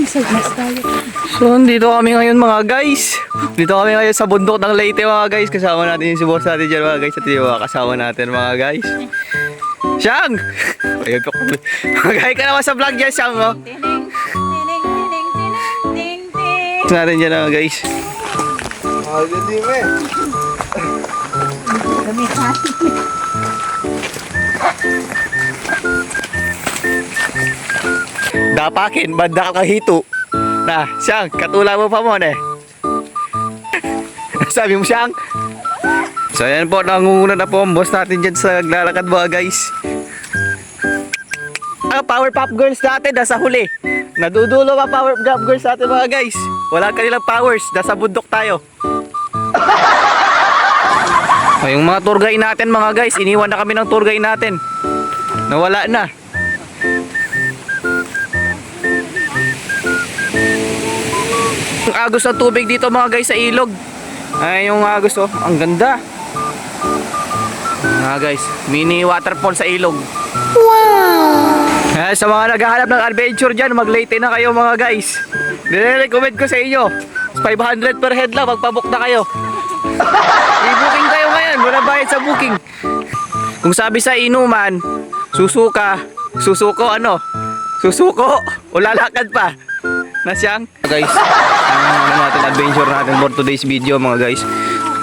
So, dito kami ngayon mga guys. Dito kami ngayon sa bundok ng Leyte mga guys. Kasama natin yung si boss natin dyan mga guys. At yung mga kasama natin mga guys. Siyang! Ayun po. Magay ka naman sa vlog dyan, Siyang. Oh. Natin dyan mga guys. Dapakin, banda ka kahito. Na, Siyang, katula mo pa mo eh. Sabi mo, Siyang. So ayan po, nangunguna na po ang boss natin dyan sa naglalakad mga guys. Power Pop Girls natin, nasa huli. Nadudulo pa Power Pop Girls natin mga guys. Wala kanilang powers, nasa bundok tayo. Yung mga tour guide natin mga guys, iniwan na kami ng tour guide natin. Nawala na. Ang agos ng tubig dito mga guys sa ilog. Ay yung agos oh, ang ganda. Mga guys, mini waterfall sa ilog. Wow! Sa mga naghahanap ng adventure dyan, mag-Leyte na kayo mga guys. Nire-recommend ko sa inyo. 500 per head lang, magpabook na kayo. I-booking kayo ngayon, wala bayad sa booking. Kung sabi sa inuman, susuko ano? Susuko o lalakad pa? Na Siyang? Guys, ano natin adventure natin for today's video mga guys.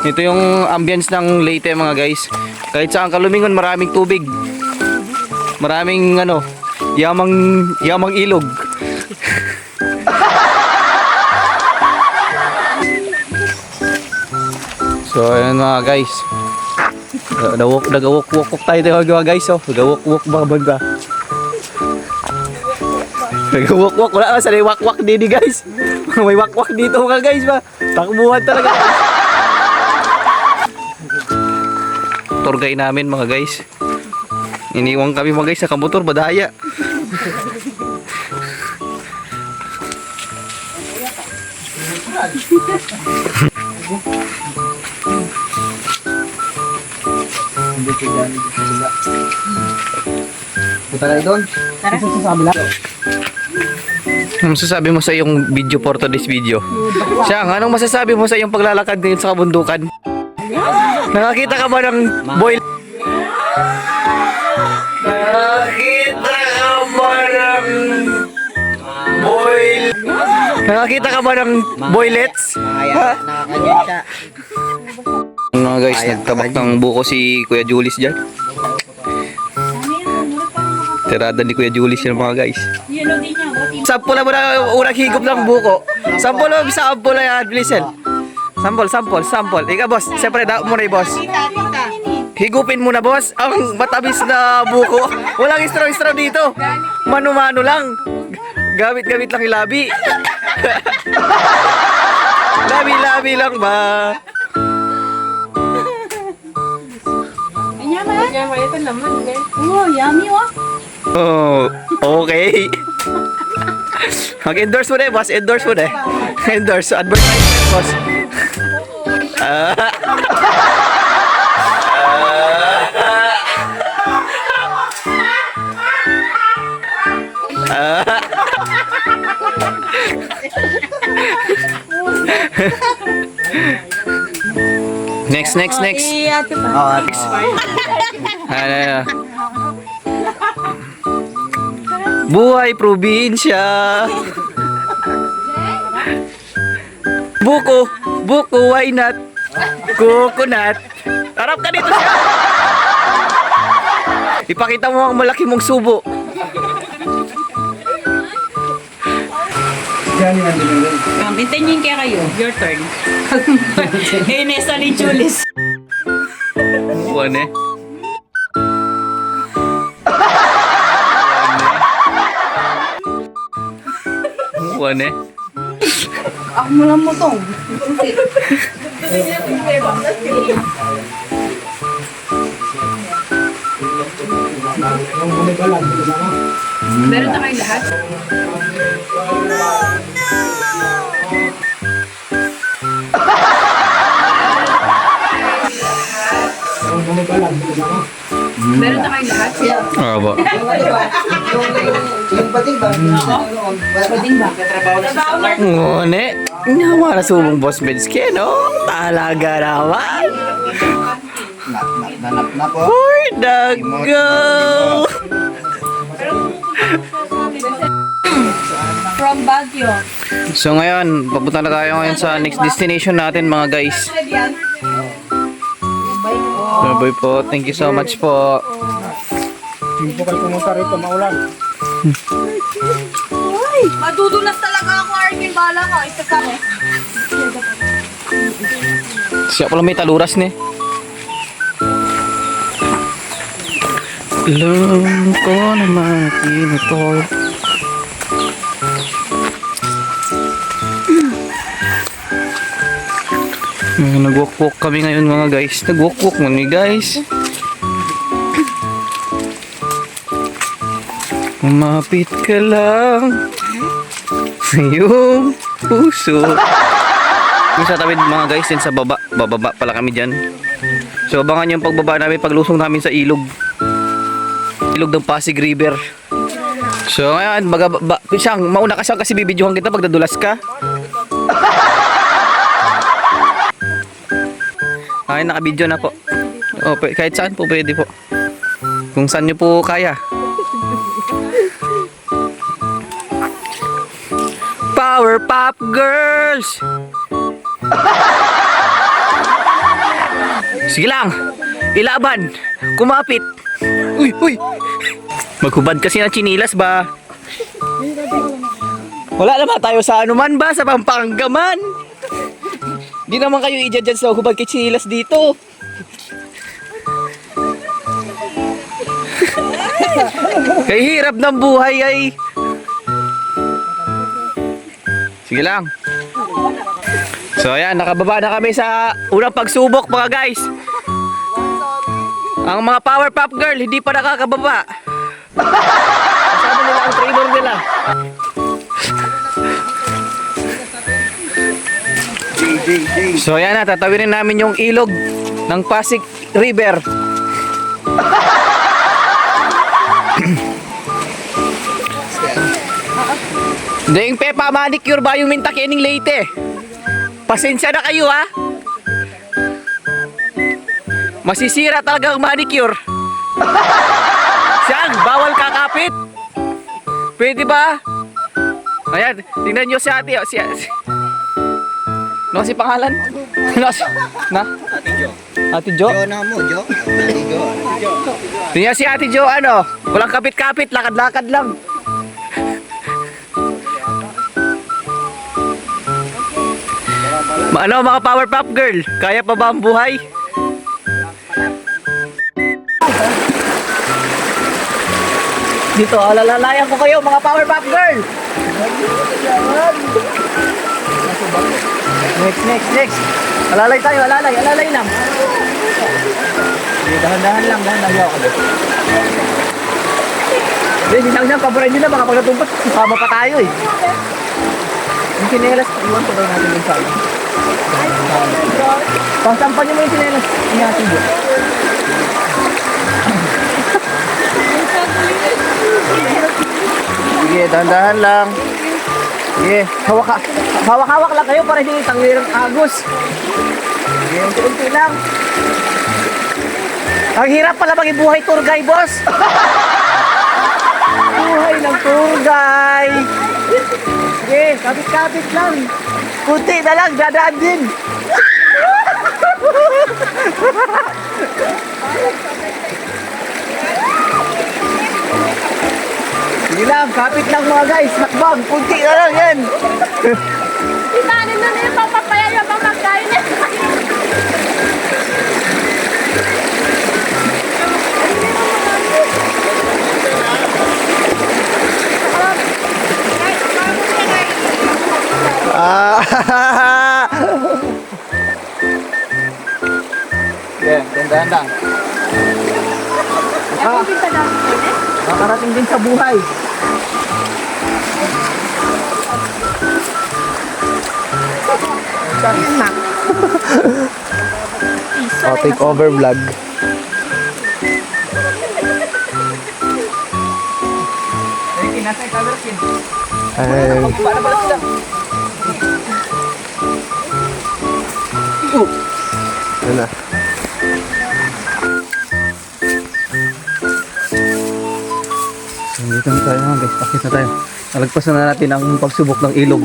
Ito yung ambience ng Leyte mga guys. Kahit saan ka lumingon, maraming tubig. Maraming ano, yamang ilog. So ayan mga guys. Nag-walk tayo mga guys oh. Nag-walk mga banda. Nag-walk, wala ka sa walk dito guys. May walk dito mga guys ba. Takbuhan talaga. Tour guide namin mga guys. Iniwang kami mga guys sa kamotor, badaya. Punta tayo doon. Tara. Ano masasabi mo sa iyong video for today's video? Siyang, anong masasabi mo sa iyong paglalakad ngayon sa kabundukan? Nakakita ka ba ng boil? Nakakita ka ba ng boil? Nakakita ka ba ng boilets? Nakakanya Mga guys, nagtabak ng buko si Kuya Julius dyan. Tirada ni Kuya Julius yan mga guys. Sampol mo na unang higop ng buko. Sampol mo sa ampol na yan, Blisel. Sampol. Ika boss, siyempre daw mo na boss. Higupin mo na boss ang matamis na buko. Walang straw dito. Mano-mano lang. Gamit lang yung labi. Labi lang ba? Ito naman, eh. Oh, yummy, oh. Oh, okay. Mag-endorse mo na boss. Endorse mo na Endorse. Advertisement, boss. Next. Ano. Buhay probinsya. Buko, why not? Coconut. Harap ka dito siya. Ipakita mo ang malaki mong subo. Hintayin kaya kayo. Your turn. Nesa ni Julis. Buwan eh. Buwan eh. Ako mo lang mo tong. Meron na kayong lahat? Meron na kayong lahat? Aba. Yung pating ba? Pwedeng ba? Ngone. Nawa na subong boss Bensky, no? Talaga naman. Nanap na po. For the go! From Baguio. So ngayon, papunta na tayo ngayon sa next destination natin mga guys. Bye po. Thank you so much po. Hindi po kayo pumunta rito, maulan. Madudulas talaga ako, Arkin. Bala ka. Isa sa akin. Siya pala may taluras ni. Alam ko naman ito. Nag-walk-walk kami ngayon mga guys. Nag-walk-walk muna guys. Umapit ka lang sa iyong puso. Yung sa tawid mga guys, din sa baba. Bababa pala kami dyan. So abangan yung pagbaba namin, paglusong namin sa ilog. Ilog ng Pasig River. So ngayon, mauna ka siyang kasi bibidyohan kita pag nadulas ka. Ay, nakabidyo na po. O, kahit saan po pwede po. Kung saan nyo po kaya. Power Pop Girls! Sige lang. Ilaban. Kumapit. Uy, uy. Maghubad kasi ng chinilas ba? Wala naman tayo sa anuman ba? Sa Pampanga man. Di naman kayo i-judge sa hubad kay chinilas dito. Kay hirap ng buhay ay. Sige lang. So ayan, nakababa na kami sa unang pagsubok mga guys. Ang mga Power Pop Girl hindi pa nakakababa. Kasama nila ang trainer nila. So ayan na, tatawirin namin yung ilog ng Pasig River. Ding Pepa manicure ba yung minta kining Leyte? Pasensya na kayo ha. Masisira talaga ang manicure. Siyang, bawal kakapit. Pwede ba? Ayan, tingnan nyo si ate. No, si pangalan? No, na? Ate Jo? Jo na mo, Jo. Jo. Tingnan si Ate Jo, ano? Walang kapit-kapit, lakad-lakad lang. Ano mga Power Pop Girl? Kaya pa ba ang buhay? Dito, alalalayan ko kayo mga Power Pop Girl! Next. Alalay tayo, alalay lang. Dahan-dahan lang ako. Hindi lang paboray nila, baka pag natumpas, sama pa tayo eh. Yung sinelas, iwan ko daw natin yung sa'yo. Pangsampan niyo mo yung sinelas, ingatin mo. Sige, dahan-dahan lang. Sige, hawak-hawak lang kayo para hindi tangwirang agos. Sige, unti-unti lang. Ang hirap pala maging buhay tour guide, boss. Buhay ng tour guide. Sige, kapit-kapit lang. Kunti na lang, dadaan din. Sige lang, kapit lang mga guys. Nakbang, kunti na lang yan. Itanin na yung papapaya yung pamagkain niya. Yeah, dandan lang. Nakarating din sa buhay. I'll take over vlog. nasa camera kin. Ay, Paano pala sila? ano na. So, dito na tayo mga guys. Pakita tayo. Nalagpasan na natin ang pagsubok ng ilog.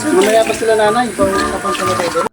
Mamaya pa sila nanay, kung kapan sila tayo doon.